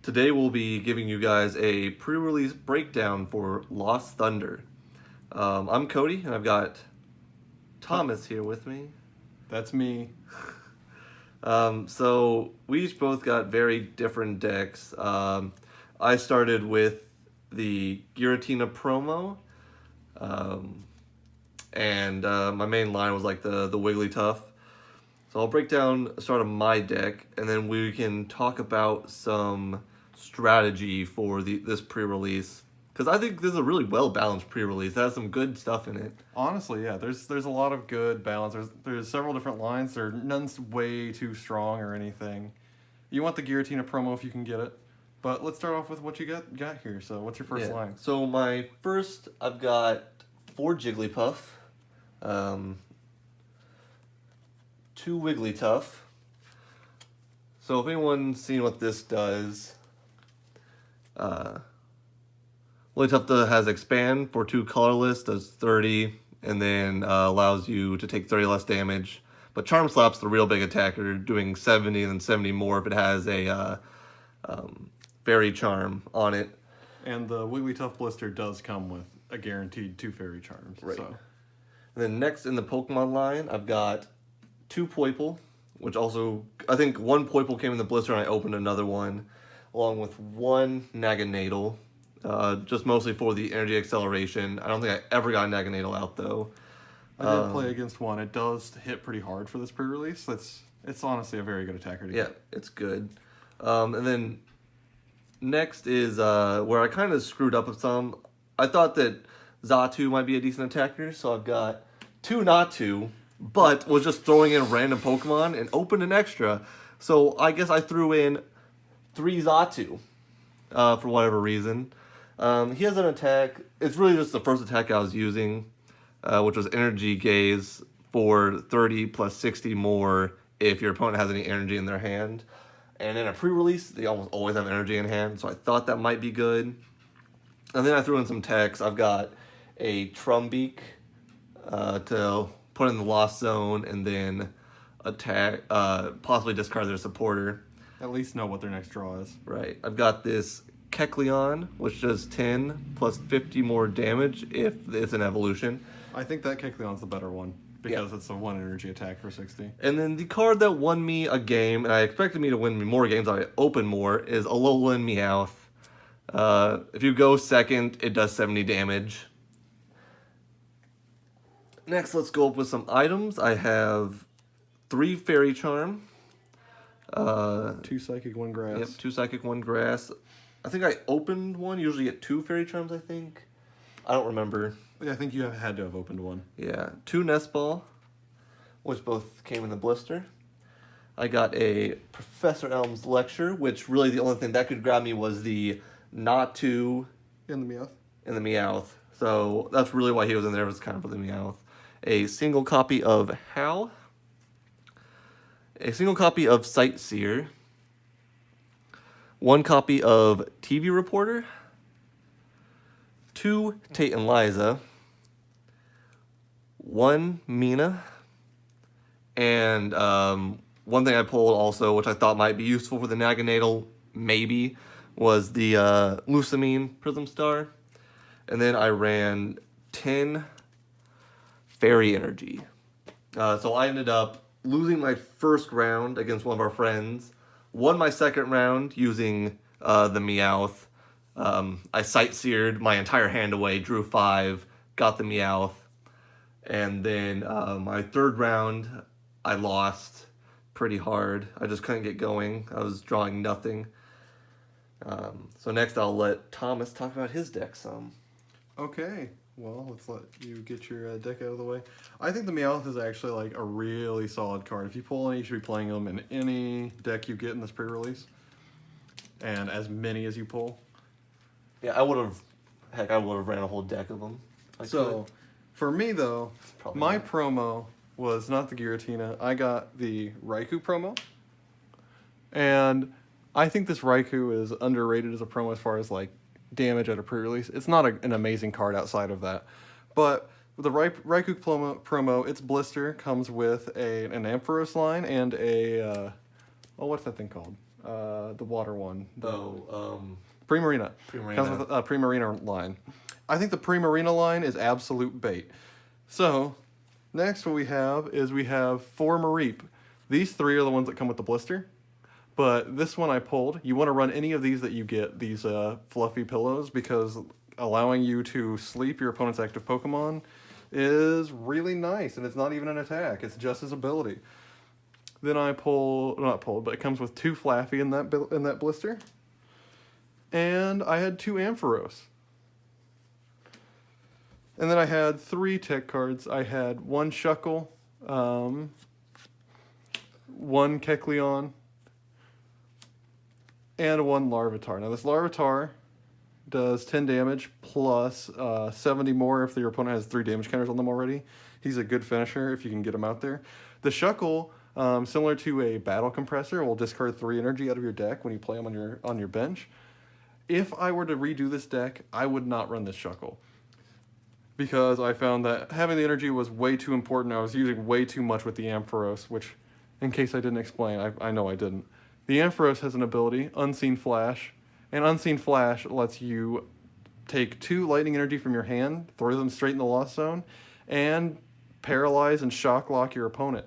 Today we'll be giving you guys a pre-release breakdown for Lost Thunder. I'm Cody, and I've got Thomas here with me. That's me. So we each both got very different decks. I started with the Giratina promo, and my main line was like the Wigglytuff. So I'll break down the start of my deck, and then we can talk about some strategy for this pre-release. Because I think this is a really well-balanced pre-release. It has some good stuff in it. Honestly, yeah, there's a lot of good balance. There's several different lines. None's way too strong or anything. You want the Giratina promo if you can get it. But let's start off with what you got here. So what's your first line? So my first, I've got 4 Jigglypuff, 2 Wigglytuff. So if anyone's seen what this does, Wigglytuff has expand for 2 colorless, does 30, and then allows you to take 30 less damage. But Charm Slap's the real big attacker, doing 70 and then 70 more if it has a Fairy Charm on it. And the Wigglytuff Blister does come with a guaranteed 2 Fairy Charms. Right. So. And then next in the Pokemon line, I've got 2 Poipole, which also, I think 1 Poipole came in the blister and I opened another one, along with 1 Naganadel, just mostly for the energy acceleration. I don't think I ever got Naganadel out though. I did play against one. It does hit pretty hard for this pre-release. It's honestly a very good attacker to get. Yeah, it's good. And then next is where I kind of screwed up with some. I thought that Xatu might be a decent attacker, so I've got 2 Natu, but was just throwing in random Pokemon and opened an extra. So I guess I threw in 3 Xatu for whatever reason. He has an attack. It's really just the first attack I was using, which was Energy Gaze for 30 plus 60 more if your opponent has any energy in their hand. And in a pre-release, they almost always have energy in hand, so I thought that might be good. And then I threw in some techs. I've got a Trumbeak to put in the Lost Zone and then attack, possibly discard their supporter. At least know what their next draw is. Right. I've got this Kecleon, which does 10 plus 50 more damage if it's an evolution. I think that Kecleon's the better one because it's a 1 energy attack for 60. And then the card that won me a game, and I expected me to win more games, I open more, is Alolan Meowth. If you go second, it does 70 damage. Next, let's go up with some items. I have 3 Fairy Charm. 2 Psychic, 1 Grass. Yep, 2 Psychic, 1 Grass. I think I opened one. Usually get 2 Fairy Charms, I think. I don't remember. Yeah, I think you had to have opened one. Yeah, 2 Nest Ball, which both came in the blister. I got a Professor Elm's Lecture, which really the only thing that could grab me was the Natu In the Meowth. and the Meowth. So that's really why he was in there, was kind of for the Meowth. A single copy of Howl. A single copy of Sightseer. 1 copy of TV Reporter. 2 Tate and Liza. 1 Mina. And one thing I pulled also, which I thought might be useful for the Naganadel, maybe, was the Lusamine Prism Star. And then I ran 10 Fairy Energy. So I ended up losing my first round against one of our friends. Won my second round using the Meowth. I Sightseered my entire hand away, drew 5, got the Meowth. And then my third round, I lost pretty hard. I just couldn't get going. I was drawing nothing. So next I'll let Thomas talk about his deck some. Okay, well, let's let you get your deck out of the way. I think the Meowth is actually like a really solid card. If you pull any, you should be playing them in any deck you get in this pre-release. And as many as you pull. Yeah, I would have ran a whole deck of them. For me though, Probably my not. promo was not the Giratina. I got the Raikou promo. And I think this Raikou is underrated as a promo as far as like damage at a pre-release. It's not an amazing card outside of that. But with the Raikou promo, its blister comes with an Ampharos line and a... what's that thing called? the water one. Primarina. Primarina. Comes with a Primarina line. I think the Primarina line is absolute bait. So, next what we have 4 Mareep. These 3 are the ones that come with the blister. But this one I pulled. You want to run any of these that you get, these fluffy pillows, because allowing you to sleep your opponent's active Pokemon is really nice, and it's not even an attack. It's just his ability. Then I not pulled, but it comes with 2 Flaffy in that blister. And I had 2 Ampharos. And then I had 3 tech cards. I had 1 Shuckle, 1 Kecleon, and 1 Larvitar. Now this Larvitar does 10 damage plus 70 more if your opponent has 3 damage counters on them already. He's a good finisher if you can get him out there. The Shuckle, similar to a Battle Compressor, will discard 3 energy out of your deck when you play them on your bench. If I were to redo this deck, I would not run this Shuckle, because I found that having the energy was way too important. I was using way too much with the Ampharos, which, in case I didn't explain, I know I didn't. The Ampharos has an ability, Unseen Flash, and Unseen Flash lets you take 2 lightning energy from your hand, throw them straight in the Lost Zone, and paralyze and shock lock your opponent.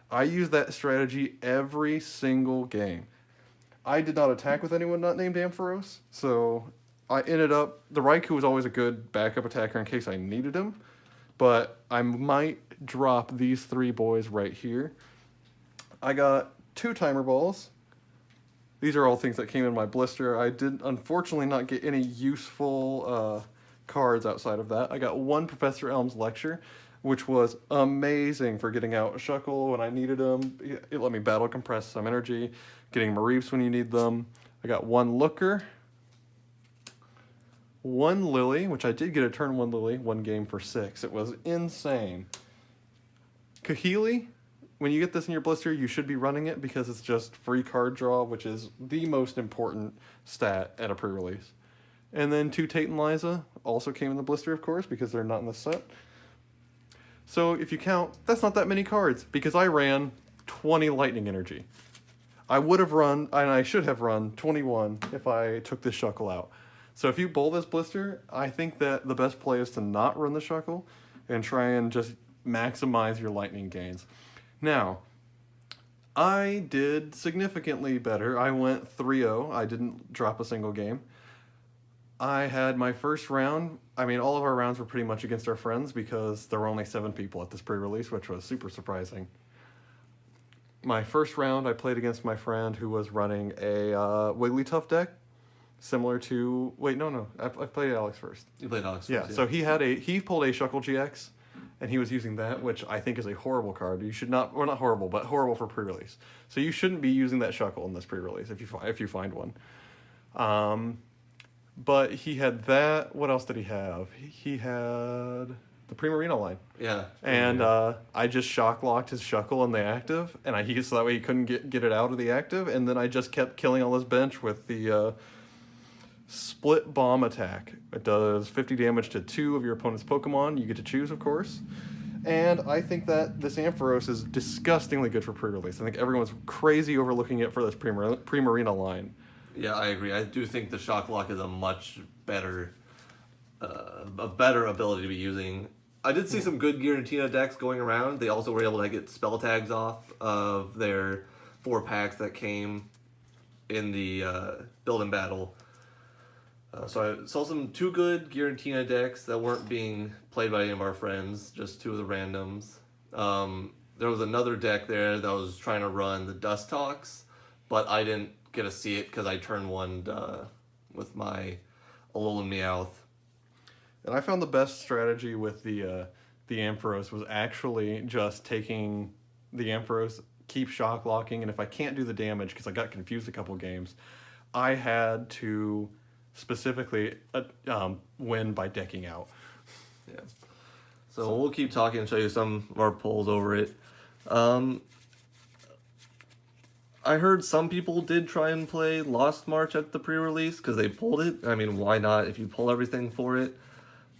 I use that strategy every single game. I did not attack with anyone not named Ampharos, so I ended up... The Raikou was always a good backup attacker in case I needed him, but I might drop these 3 boys right here. I got 2 Timer Balls. These are all things that came in my blister. I did, unfortunately, not get any useful cards outside of that. I got 1 Professor Elm's Lecture, which was amazing for getting out Shuckle when I needed them. It let me battle compress some energy, getting Mareeps when you need them. I got 1 Looker, 1 Lily, which I did get a turn 1 Lily, 1 game for 6. It was insane. Kahili, when you get this in your blister, you should be running it because it's just free card draw, which is the most important stat at a pre-release. And then 2 Tate and Liza also came in the blister, of course, because they're not in the set. So if you count, that's not that many cards, because I ran 20 lightning energy. I would have run, and I should have run, 21 if I took this Shuckle out. So if you bowl this blister, I think that the best play is to not run the Shuckle and try and just maximize your lightning gains. Now, I did significantly better. I went 3-0. I didn't drop a single game. I had my first round. I mean, all of our rounds were pretty much against our friends because there were only 7 people at this pre-release, which was super surprising. My first round, I played against my friend who was running a Wigglytuff deck, similar to... Wait, no. I played Alex first. You played Alex first, yeah. So he pulled a Shuckle GX, and he was using that, which I think is a horrible card. You should not... Well, not horrible, but horrible for pre-release. So you shouldn't be using that Shuckle in this pre-release if you find one. But he had that. What else did he have? He had the Primarina line. Yeah. And I just shock locked his Shuckle in the active, and so that way he couldn't get it out of the active. And then I just kept killing all his bench with the Split Bomb attack. It does 50 damage to 2 of your opponent's Pokemon. You get to choose, of course. And I think that this Ampharos is disgustingly good for pre-release. I think everyone's crazy overlooking it for this Primarina line. Yeah, I agree. I do think the Shock Lock is a much better, a better ability to be using. I did see some good Giratina decks going around. They also were able to get spell tags off of their 4 packs that came in the build and battle. So I saw 2 good Giratina decks that weren't being played by any of our friends, just 2 of the randoms. There was another deck there that was trying to run the Dust Talks, but I didn't get to see it because I turned 1 with my Alolan Meowth. And I found the best strategy with the Ampharos was actually just taking the Ampharos, keep shock locking, and if I can't do the damage, because I got confused a couple games, I had to specifically win by decking out. Yeah. So we'll keep talking and show you some of our polls over it. I heard some people did try and play Lost March at the pre-release because they pulled it. I mean, why not if you pull everything for it?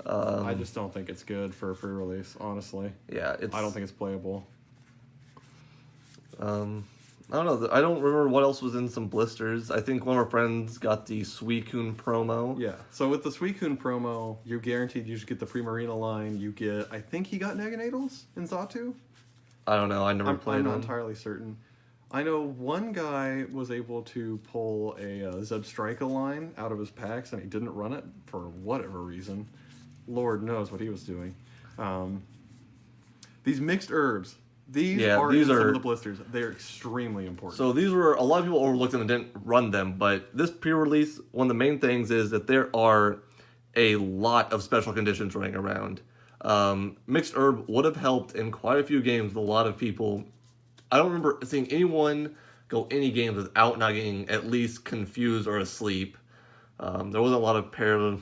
I just don't think it's good for a pre-release, honestly. Yeah, I don't think it's playable. I don't know. I don't remember what else was in some blisters. I think one of our friends got the Suicune promo. Yeah. So with the Suicune promo, you're guaranteed you just get the free Marina line. You get, I think he got Neganadals in Xatu. I don't know. I never I'm played not them. entirely certain. I know one guy was able to pull a Zebstrika line out of his packs, and he didn't run it for whatever reason. Lord knows what he was doing. These mixed herbs, these are in some of the blisters. They're extremely important. So these were, a lot of people overlooked them and didn't run them, but this pre-release, one of the main things is that there are a lot of special conditions running around. Mixed herb would have helped in quite a few games with a lot of people. I don't remember seeing anyone go any games without not getting at least confused or asleep. There wasn't a lot of parallel.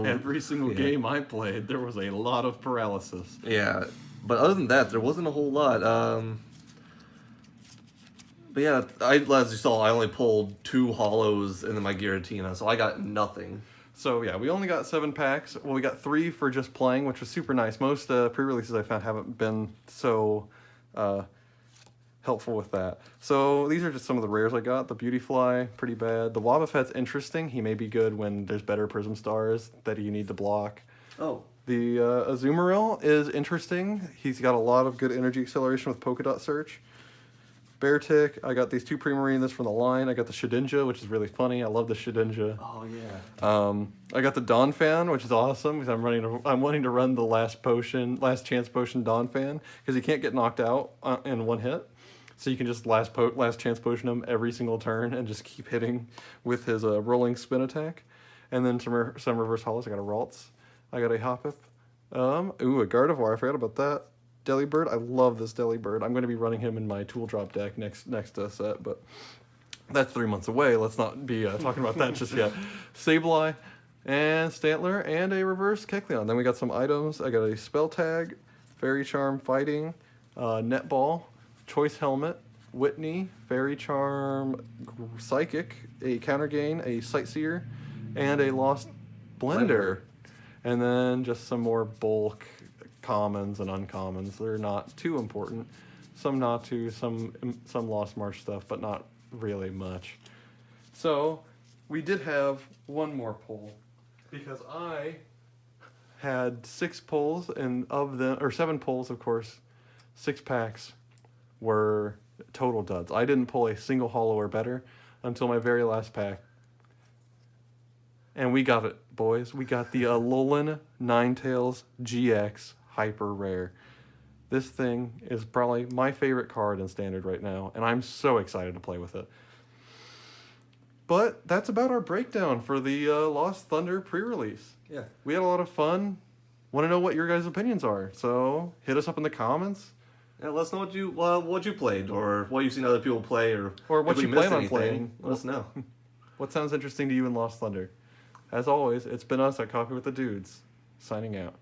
Every single game I played, there was a lot of paralysis. Yeah, but other than that, there wasn't a whole lot. But yeah, as you saw, I only pulled 2 hollows into my Giratina, so I got nothing. So yeah, we only got 7 packs. Well, we got 3 for just playing, which was super nice. Most pre-releases I found haven't been so helpful with that. So these are just some of the rares I got. The Beautyfly, pretty bad. The Wobbuffet's interesting. He may be good when there's better Prism Stars that you need to block. Oh. The Azumarill is interesting. He's got a lot of good energy acceleration with Polka Dot Search. Beartick, I got these 2 Primarinas from the line. I got the Shedinja, which is really funny. I love the Shedinja. Oh yeah. I got the Donphan, which is awesome because I'm wanting to run the last chance potion Donphan because he can't get knocked out in one hit. So you can just last chance potion him every single turn and just keep hitting with his rolling spin attack. And then some reverse hollows. I got a Ralts. I got a Hoppip. A Gardevoir. I forgot about that. Delibird. I love this Delibird. I'm going to be running him in my tool drop deck next set, but that's 3 months away. Let's not be talking about that just yet. Sableye and Stantler and a reverse Kecleon. Then we got some items. I got a Spell Tag, Fairy Charm Fighting, Netball, Choice Helmet, Whitney, Fairy Charm, Psychic, a Counter Gain, a Sightseer, and a Lost Blender. And then just some more bulk commons and uncommons. They're not too important. Some Natu, some Lost March stuff, but not really much. So we did have one more pull because I had 6 pulls, and of them, or 7 pulls, of course, 6 packs were total duds. I didn't pull a single holo or better until my very last pack. And we got it, boys. We got the Alolan Ninetales GX Hyper Rare. This thing is probably my favorite card in Standard right now, and I'm so excited to play with it. But that's about our breakdown for the Lost Thunder pre-release. Yeah. We had a lot of fun. Want to know what your guys' opinions are, so hit us up in the comments. Yeah, let us know what you played, or what you've seen other people play, or what if you we missed plan on anything, playing. Let us know. What sounds interesting to you in Lost Thunder? As always, it's been us at Coffee with the Dudes, signing out.